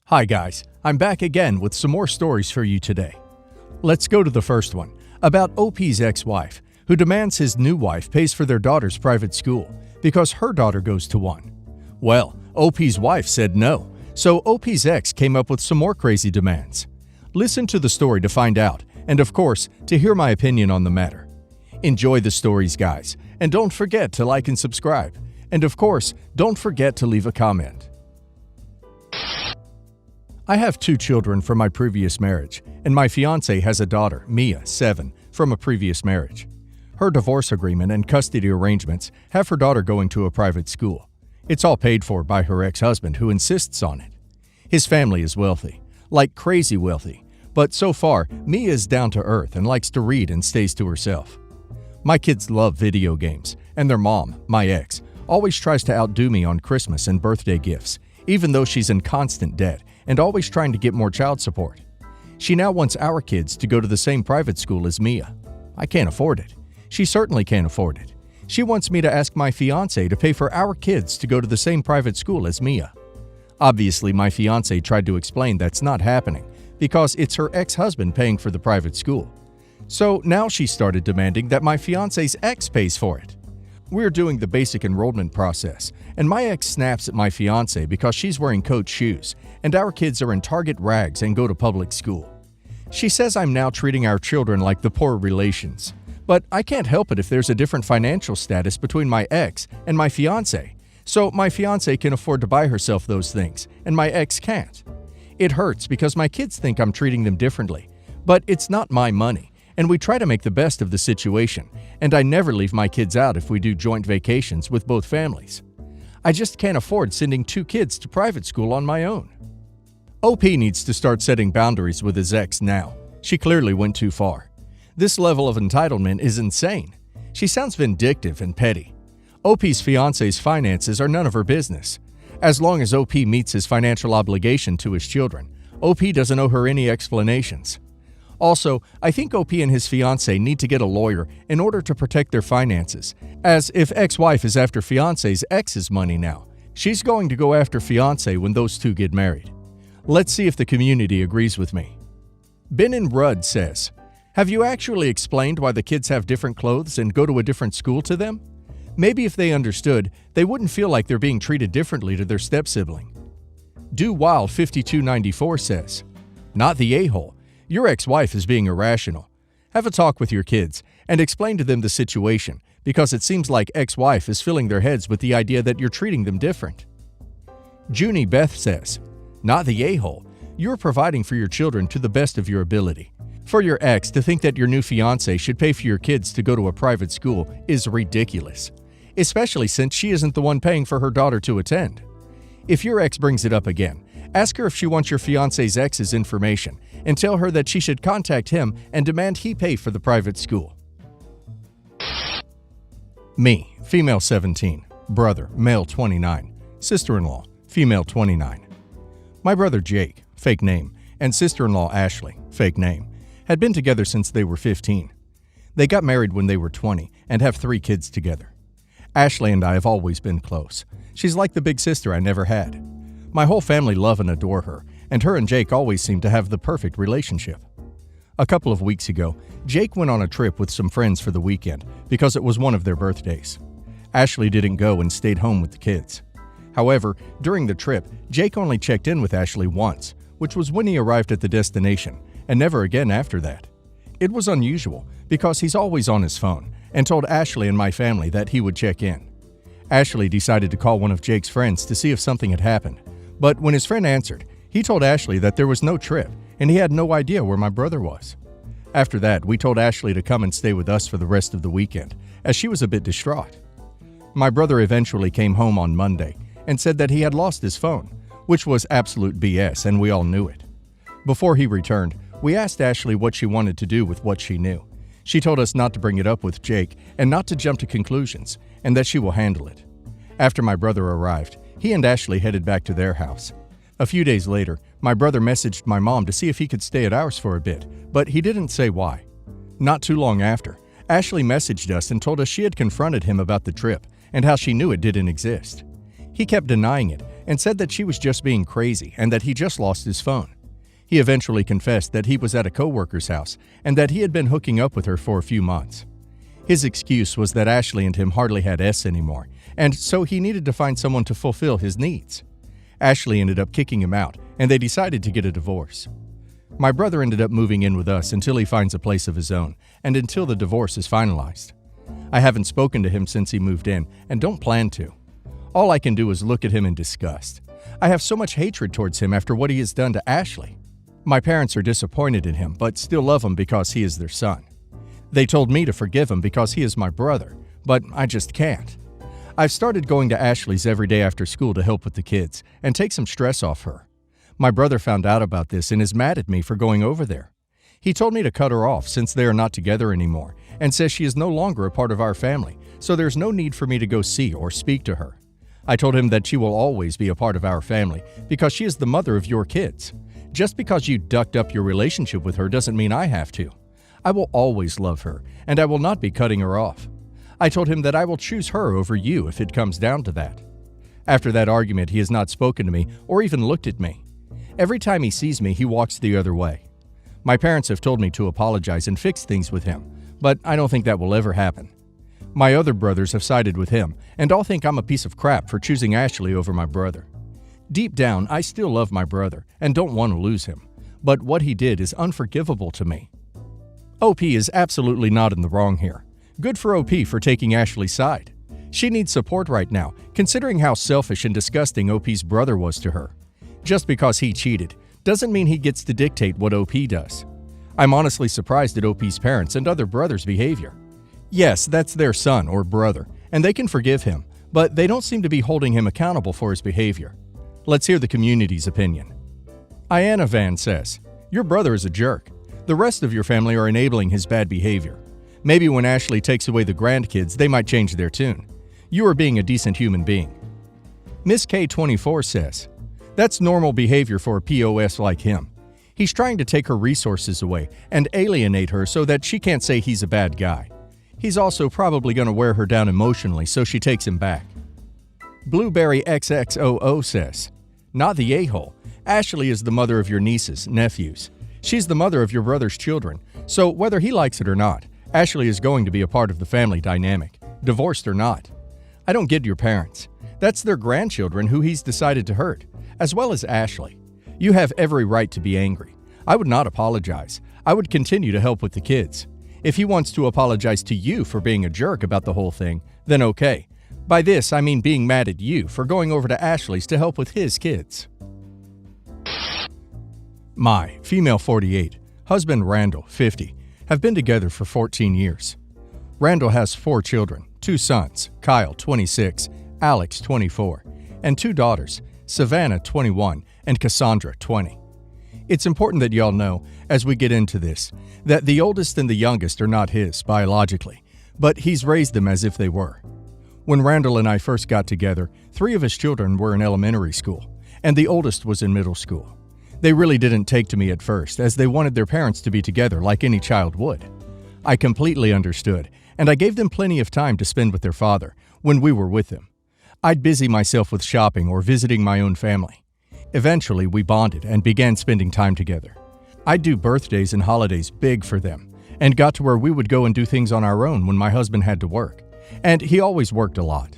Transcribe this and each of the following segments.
Hi guys, I'm back again with some more stories for you today. Let's go to the first one, about OP's ex-wife, who demands his new wife pays for their daughter's private school because her daughter goes to one. Well, OP's wife said no, so OP's ex came up with some more crazy demands. Listen to the story to find out, and of course, to hear my opinion on the matter. Enjoy the stories, guys, and don't forget to like and subscribe. And of course, don't forget to leave a comment. I have 2 children from my previous marriage, and my fiancé has a daughter, Mia, 7, from a previous marriage. Her divorce agreement and custody arrangements have her daughter going to a private school. It's all paid for by her ex-husband, who insists on it. His family is wealthy, like crazy wealthy, but so far, Mia is down to earth and likes to read and stays to herself. My kids love video games, and their mom, my ex, always tries to outdo me on Christmas and birthday gifts, even though she's in constant debt and always trying to get more child support. She now wants our kids to go to the same private school as Mia. I can't afford it. She certainly can't afford it. She wants me to ask my fiancé to pay for our kids to go to the same private school as Mia. Obviously, my fiancé tried to explain that's not happening because it's her ex-husband paying for the private school. So now she started demanding that my fiancé's ex pays for it. We're doing the basic enrollment process, and my ex snaps at my fiancé because she's wearing Coach shoes, and our kids are in Target rags and go to public school. She says I'm now treating our children like the poor relations, but I can't help it if there's a different financial status between my ex and my fiancé, so my fiancé can afford to buy herself those things, and my ex can't. It hurts because my kids think I'm treating them differently, but it's not my money, and we try to make the best of the situation, and I never leave my kids out if we do joint vacations with both families. I just can't afford sending 2 kids to private school on my own. OP needs to start setting boundaries with his ex now. She clearly went too far. This level of entitlement is insane. She sounds vindictive and petty. OP's fiancé's finances are none of her business. As long as OP meets his financial obligation to his children, OP doesn't owe her any explanations. Also, I think OP and his fiancé need to get a lawyer in order to protect their finances, as if ex-wife is after fiancé's ex's money now, she's going to go after fiancé when those 2 get married. Let's see if the community agrees with me. Ben and Rudd says, have you actually explained why the kids have different clothes and go to a different school to them? Maybe if they understood, they wouldn't feel like they're being treated differently to their step-sibling. Do Wild 5294 says, not the a-hole. Your ex-wife is being irrational. Have a talk with your kids and explain to them the situation because it seems like ex-wife is filling their heads with the idea that you're treating them different. Junie Beth says, not the a-hole. You're providing for your children to the best of your ability. For your ex to think that your new fiancé should pay for your kids to go to a private school is ridiculous, especially since she isn't the one paying for her daughter to attend. If your ex brings it up again, ask her if she wants your fiancé's ex's information and tell her that she should contact him and demand he pay for the private school. Me, female 17, brother, male 29, sister-in-law, female 29. My brother Jake, fake name, and sister-in-law Ashley, fake name, had been together since they were 15. They got married when they were 20 and have 3 kids together. Ashley and I have always been close. She's like the big sister I never had. My whole family love and adore her, and her and Jake always seem to have the perfect relationship. A couple of weeks ago, Jake went on a trip with some friends for the weekend because it was one of their birthdays. Ashley didn't go and stayed home with the kids. However, during the trip, Jake only checked in with Ashley once, which was when he arrived at the destination, and never again after that. It was unusual because he's always on his phone and told Ashley and my family that he would check in. Ashley decided to call one of Jake's friends to see if something had happened, but when his friend answered, he told Ashley that there was no trip and he had no idea where my brother was. After that, we told Ashley to come and stay with us for the rest of the weekend, as she was a bit distraught. My brother eventually came home on Monday and said that he had lost his phone, which was absolute BS and we all knew it. Before he returned, we asked Ashley what she wanted to do with what she knew. She told us not to bring it up with Jake and not to jump to conclusions, and that she will handle it. After my brother arrived, he and Ashley headed back to their house. A few days later, my brother messaged my mom to see if he could stay at ours for a bit, but he didn't say why. Not too long after, Ashley messaged us and told us she had confronted him about the trip and how she knew it didn't exist. He kept denying it and said that she was just being crazy and that he just lost his phone. He eventually confessed that he was at a coworker's house and that he had been hooking up with her for a few months. His excuse was that Ashley and him hardly had S anymore, and so he needed to find someone to fulfill his needs. Ashley ended up kicking him out, and they decided to get a divorce. My brother ended up moving in with us until he finds a place of his own, and until the divorce is finalized. I haven't spoken to him since he moved in, and don't plan to. All I can do is look at him in disgust. I have so much hatred towards him after what he has done to Ashley. My parents are disappointed in him, but still love him because he is their son. They told me to forgive him because he is my brother, but I just can't. I've started going to Ashley's every day after school to help with the kids and take some stress off her. My brother found out about this and is mad at me for going over there. He told me to cut her off since they are not together anymore and says she is no longer a part of our family, so there's no need for me to go see or speak to her. I told him that she will always be a part of our family because she is the mother of your kids. Just because you ducked up your relationship with her doesn't mean I have to. I will always love her, and I will not be cutting her off. I told him that I will choose her over you if it comes down to that. After that argument, he has not spoken to me or even looked at me. Every time he sees me, he walks the other way. My parents have told me to apologize and fix things with him, but I don't think that will ever happen. My other brothers have sided with him, and all think I'm a piece of crap for choosing Ashley over my brother. Deep down, I still love my brother and don't want to lose him, but what he did is unforgivable to me. OP is absolutely not in the wrong here. Good for OP for taking Ashley's side. She needs support right now, considering how selfish and disgusting OP's brother was to her. Just because he cheated doesn't mean he gets to dictate what OP does. I'm honestly surprised at OP's parents and other brothers' behavior. Yes, that's their son or brother, and they can forgive him, but they don't seem to be holding him accountable for his behavior. Let's hear the community's opinion. Iana Van says, "Your brother is a jerk. The rest of your family are enabling his bad behavior. Maybe when Ashley takes away the grandkids, they might change their tune. You are being a decent human being." Miss K24 says, "That's normal behavior for a POS like him. He's trying to take her resources away and alienate her so that she can't say he's a bad guy. He's also probably going to wear her down emotionally so she takes him back." Blueberry XXOO says, "Not the a-hole. Ashley is the mother of your nieces, nephews. She's the mother of your brother's children, so whether he likes it or not, Ashley is going to be a part of the family dynamic, divorced or not. I don't get your parents. That's their grandchildren who he's decided to hurt, as well as Ashley. You have every right to be angry. I would not apologize. I would continue to help with the kids. If he wants to apologize to you for being a jerk about the whole thing, then okay. By this, I mean being mad at you for going over to Ashley's to help with his kids." My, female 48, husband Randall, 50, have been together for 14 years. Randall has 4 children, 2 sons, Kyle, 26, Alex, 24, and 2 daughters, Savannah, 21, and Cassandra, 20. It's important that y'all know, as we get into this, that the oldest and the youngest are not his, biologically, but he's raised them as if they were. When Randall and I first got together, 3 of his children were in elementary school, and the oldest was in middle school. They really didn't take to me at first, as they wanted their parents to be together like any child would. I completely understood, and I gave them plenty of time to spend with their father when we were with them. I'd busy myself with shopping or visiting my own family. Eventually, we bonded and began spending time together. I'd do birthdays and holidays big for them, and got to where we would go and do things on our own when my husband had to work, and he always worked a lot.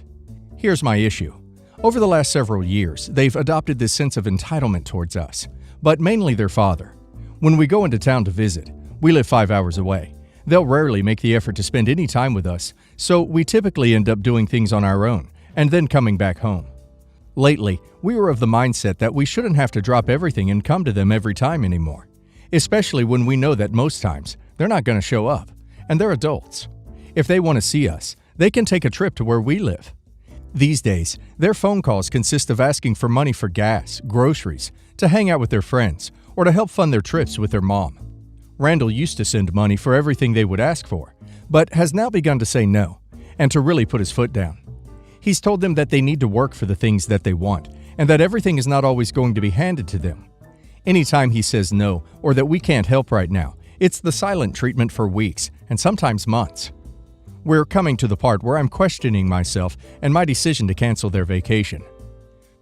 Here's my issue. Over the last several years, they've adopted this sense of entitlement towards us, but mainly their father. When we go into town to visit, we live 5 hours away. They'll rarely make the effort to spend any time with us, so we typically end up doing things on our own, and then coming back home. Lately, we were of the mindset that we shouldn't have to drop everything and come to them every time anymore, especially when we know that most times they're not going to show up, and they're adults. If they want to see us, they can take a trip to where we live. These days, their phone calls consist of asking for money for gas, groceries, to hang out with their friends, or to help fund their trips with their mom. Randall used to send money for everything they would ask for, but has now begun to say no, and to really put his foot down. He's told them that they need to work for the things that they want, and that everything is not always going to be handed to them. Anytime he says no, or that we can't help right now, it's the silent treatment for weeks, and sometimes months. We're coming to the part where I'm questioning myself and my decision to cancel their vacation.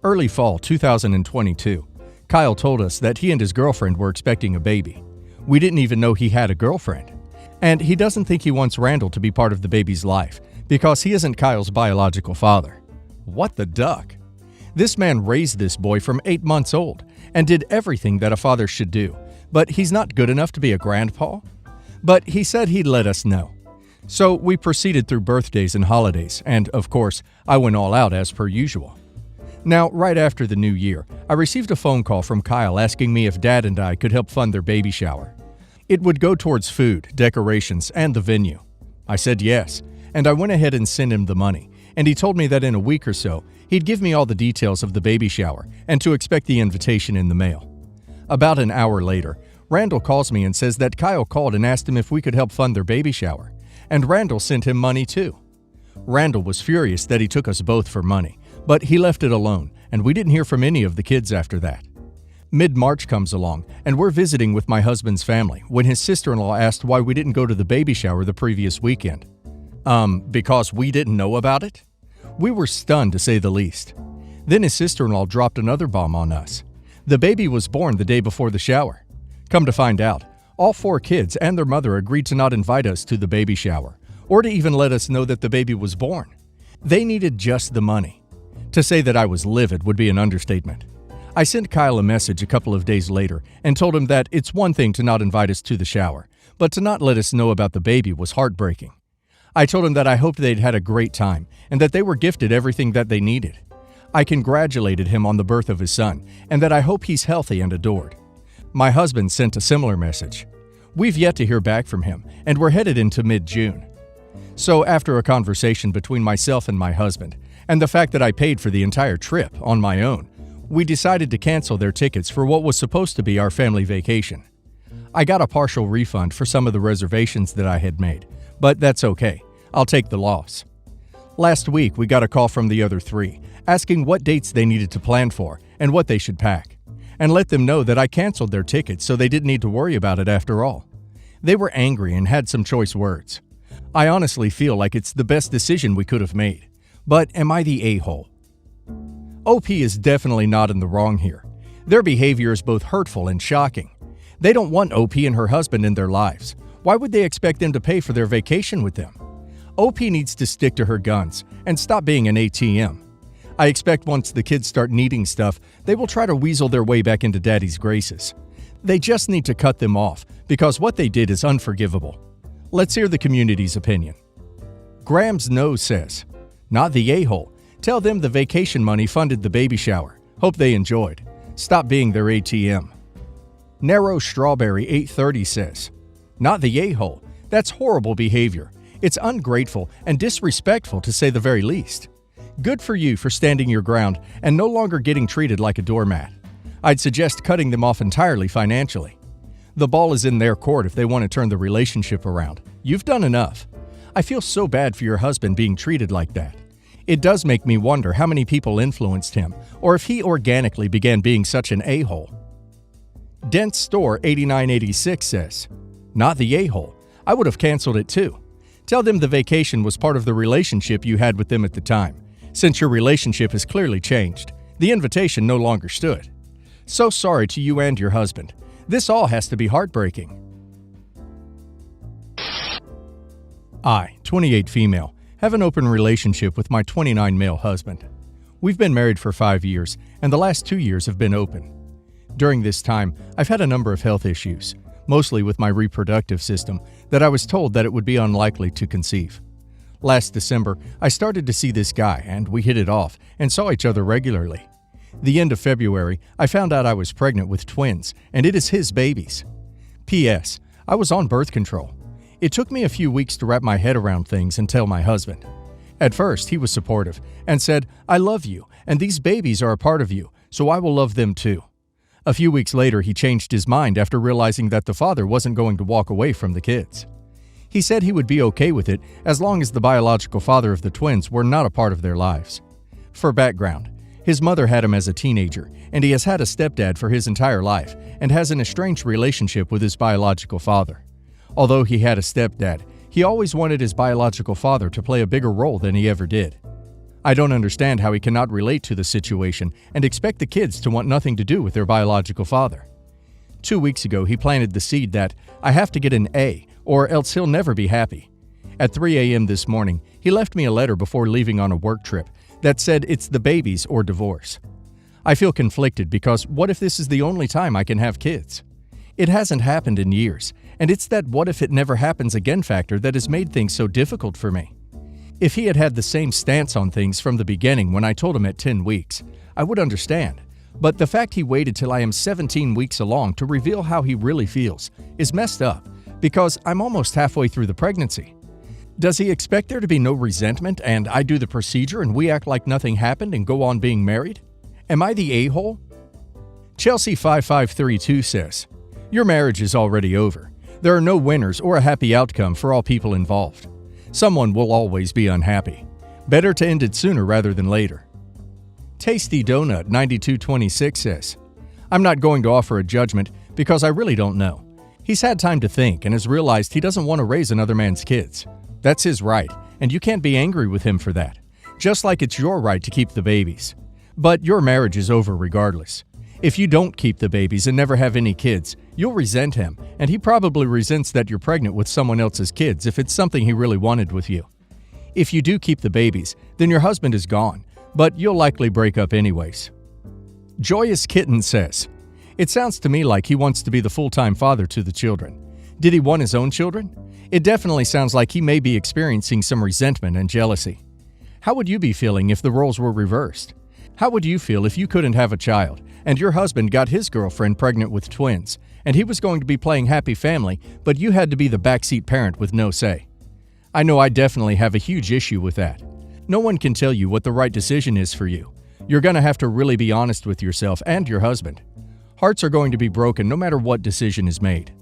Early fall 2022, Kyle told us that he and his girlfriend were expecting a baby. We didn't even know he had a girlfriend. And he doesn't think he wants Randall to be part of the baby's life because he isn't Kyle's biological father. What the duck? This man raised this boy from 8 months old and did everything that a father should do, but he's not good enough to be a grandpa? But he said he'd let us know. So we proceeded through birthdays and holidays, and of course, I went all out as per usual. Now, right after the new year, I received a phone call from Kyle asking me if Dad and I could help fund their baby shower. It would go towards food, decorations, and the venue. I said yes, and I went ahead and sent him the money, and he told me that in a week or so, he'd give me all the details of the baby shower and to expect the invitation in the mail. About an hour later, Randall calls me and says that Kyle called and asked him if we could help fund their baby shower, and Randall sent him money too. Randall was furious that he took us both for money, but he left it alone, and we didn't hear from any of the kids after that. Mid-March comes along, and we're visiting with my husband's family when his sister-in-law asked why we didn't go to the baby shower the previous weekend. Because we didn't know about it? We were stunned, to say the least. Then his sister-in-law dropped another bomb on us. The baby was born the day before the shower. Come to find out, all 4 kids and their mother agreed to not invite us to the baby shower, or to even let us know that the baby was born. They needed just the money. To say that I was livid would be an understatement. I sent Kyle a message a couple of days later and told him that it's one thing to not invite us to the shower, but to not let us know about the baby was heartbreaking. I told him that I hoped they'd had a great time and that they were gifted everything that they needed. I congratulated him on the birth of his son and that I hope he's healthy and adored. My husband sent a similar message. We've yet to hear back from him, and we're headed into mid-June. So after a conversation between myself and my husband, and the fact that I paid for the entire trip on my own, we decided to cancel their tickets for what was supposed to be our family vacation. I got a partial refund for some of the reservations that I had made, but that's okay. I'll take the loss. Last week, we got a call from the other 3, asking what dates they needed to plan for and what they should pack, and let them know that I canceled their tickets so they didn't need to worry about it after all. They were angry and had some choice words. I honestly feel like it's the best decision we could have made. But am I the a-hole? OP is definitely not in the wrong here. Their behavior is both hurtful and shocking. They don't want OP and her husband in their lives. Why would they expect them to pay for their vacation with them? OP needs to stick to her guns and stop being an ATM. I expect once the kids start needing stuff, they will try to weasel their way back into Daddy's graces. They just need to cut them off because what they did is unforgivable. Let's hear the community's opinion. Graham's Nose says, "Not the a-hole. Tell them the vacation money funded the baby shower. Hope they enjoyed. Stop being their ATM." Narrow Strawberry 830 says, "Not the a-hole. That's horrible behavior. It's ungrateful and disrespectful to say the very least. Good for you for standing your ground and no longer getting treated like a doormat. I'd suggest cutting them off entirely financially. The ball is in their court if they want to turn the relationship around. You've done enough. I feel so bad for your husband being treated like that. It does make me wonder how many people influenced him, or if he organically began being such an a-hole." Dent Store 8986 says, "Not the a-hole. I would have canceled it too. Tell them the vacation was part of the relationship you had with them at the time. Since your relationship has clearly changed, the invitation no longer stood. So sorry to you and your husband. This all has to be heartbreaking." I, 28 female, have an open relationship with my 29 male husband. We've been married for 5 years, and the last 2 years have been open. During this time, I've had a number of health issues, mostly with my reproductive system, that I was told that it would be unlikely to conceive. Last December, I started to see this guy, and we hit it off and saw each other regularly. The end of February, I found out I was pregnant with twins, and it is his babies. P.S. I was on birth control. It took me a few weeks to wrap my head around things and tell my husband. At first, he was supportive and said, "I love you, and these babies are a part of you, so I will love them too." A few weeks later, he changed his mind after realizing that the father wasn't going to walk away from the kids. He said he would be okay with it as long as the biological father of the twins were not a part of their lives. For background, his mother had him as a teenager, and he has had a stepdad for his entire life and has an estranged relationship with his biological father. Although he had a stepdad, he always wanted his biological father to play a bigger role than he ever did. I don't understand how he cannot relate to the situation and expect the kids to want nothing to do with their biological father. 2 weeks ago, he planted the seed that I have to get an A or else he'll never be happy. At 3 a.m. this morning, he left me a letter before leaving on a work trip that said it's the babies or divorce. I feel conflicted because what if this is the only time I can have kids? It hasn't happened in years, and it's that what if it never happens again factor that has made things so difficult for me. If he had had the same stance on things from the beginning when I told him at 10 weeks, I would understand. But the fact he waited till I am 17 weeks along to reveal how he really feels is messed up because I'm almost halfway through the pregnancy. Does he expect there to be no resentment and I do the procedure and we act like nothing happened and go on being married? Am I the a-hole? Chelsea5532 says, "Your marriage is already over. There are no winners or a happy outcome for all people involved. Someone will always be unhappy. Better to end it sooner rather than later." Tasty Donut 9226 says, "I'm not going to offer a judgment because I really don't know. He's had time to think and has realized he doesn't want to raise another man's kids. That's his right, and you can't be angry with him for that. Just like it's your right to keep the babies. But your marriage is over regardless. If you don't keep the babies and never have any kids, you'll resent him, and he probably resents that you're pregnant with someone else's kids if it's something he really wanted with you. If you do keep the babies, then your husband is gone, but you'll likely break up anyways." Joyous Kitten says, "It sounds to me like he wants to be the full-time father to the children. Did he want his own children? It definitely sounds like he may be experiencing some resentment and jealousy. How would you be feeling if the roles were reversed? How would you feel if you couldn't have a child, and your husband got his girlfriend pregnant with twins, and he was going to be playing happy family, but you had to be the backseat parent with no say? I know I definitely have a huge issue with that. No one can tell you what the right decision is for you. You're going to have to really be honest with yourself and your husband. Hearts are going to be broken no matter what decision is made.